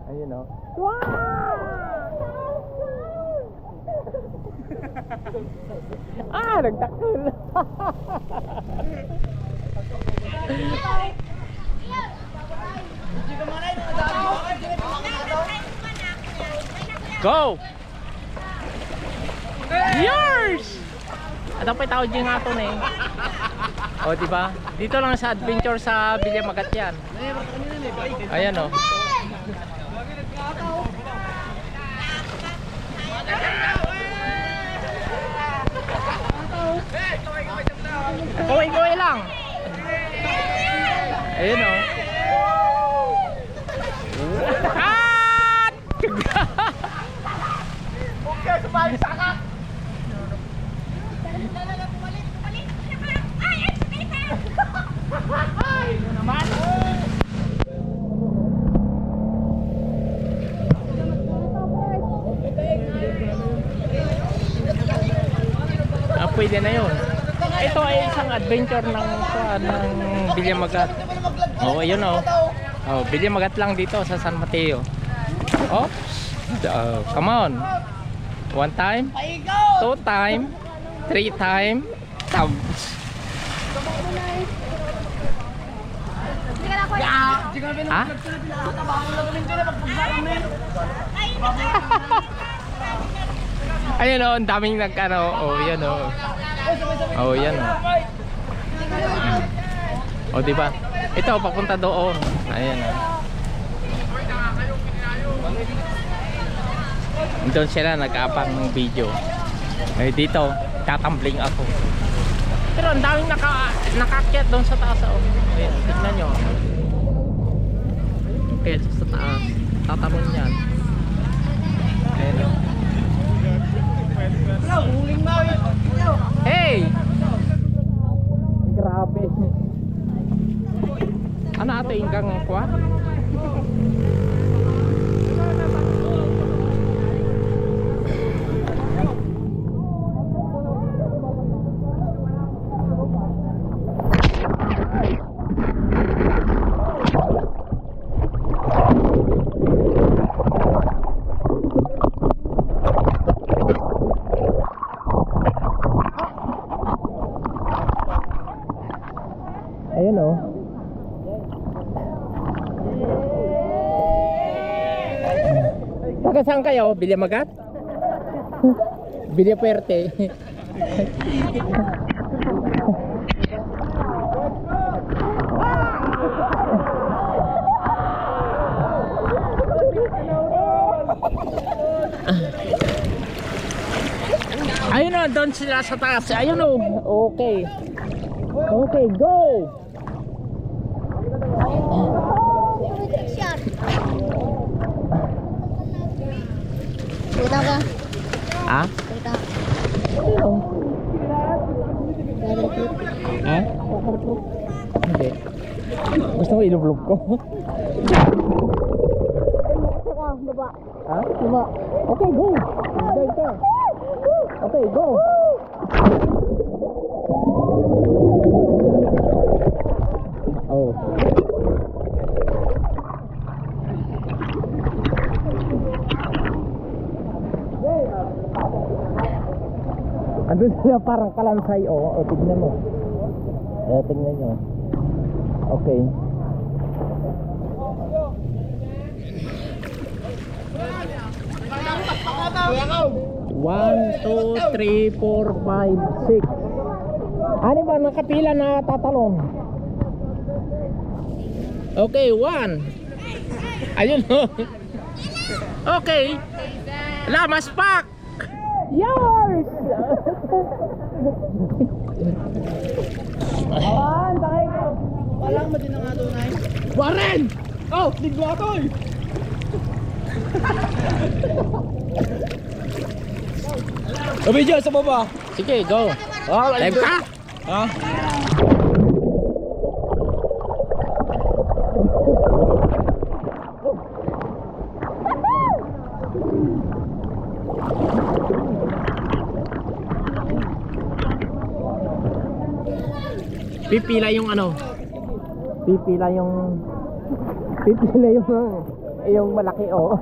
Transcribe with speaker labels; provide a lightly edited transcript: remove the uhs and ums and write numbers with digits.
Speaker 1: Ayun o. Nagtakil. Go! Yours! At pa tao dyan nga ito na eh. O diba? Dito lang sa adventure sa Villa Magat yan. Ayan o. Kaway-kaway lang. Ayan o. Okay, sumali sa ka. Pwede na yun. Ito ay isang adventure ng Villa Magat. Oh, ayun oh. Oh, Villa Magat lang dito sa San Mateo. Oh. Come on. 1 time, 2 time, 3 time. Ha? Ayun o, ang daming nagkano. Oh, yan o. Oh, yan o. Oh, diba? Ito, papunta doon. Ayan o. Doon sila nag-aapang ng video. Eh, dito, tatambling ako. Pero ang daming nakakyat doon sa taas. Oh. Ayan, tignan nyo. Kaya sa taas. Tatamon yan. Ayan o. Hey! Grabe. Ano ato ingkang kwa? Ayan o. Saka saan kayo? Villa Magat? Villa Puerte. Ayun o, doon sila sa taas. Ayun o. Okay. Okay, go!
Speaker 2: Kita ka?
Speaker 1: Ha?
Speaker 2: Kita.
Speaker 1: Ano? Ha?
Speaker 2: Waterproof.
Speaker 1: Hindi. Gusto mo ilublog ko?
Speaker 2: Saka, baba.
Speaker 1: Ha?
Speaker 2: Baba.
Speaker 1: Okay, go! Dive ka. Okay, go! Oh. Andun sila parang kalansay oh. O tignan mo. Tignan nyo. Okay. One, two, three, four, five, six. Ano ba nakapila na tatalon? Okay, 1. Ayun oh. Okay. Lamas pak. Yours.
Speaker 3: Awan, takay ko. Walang mo din ang ato na eh.
Speaker 1: Warren.
Speaker 3: Oh, ligwa ato eh. Sabi dyan sa baba.
Speaker 1: Sige, go.
Speaker 3: Oh,
Speaker 1: Live ka?
Speaker 3: Ha?
Speaker 1: Pipila yung ano? Pipila yung yung malaki oh.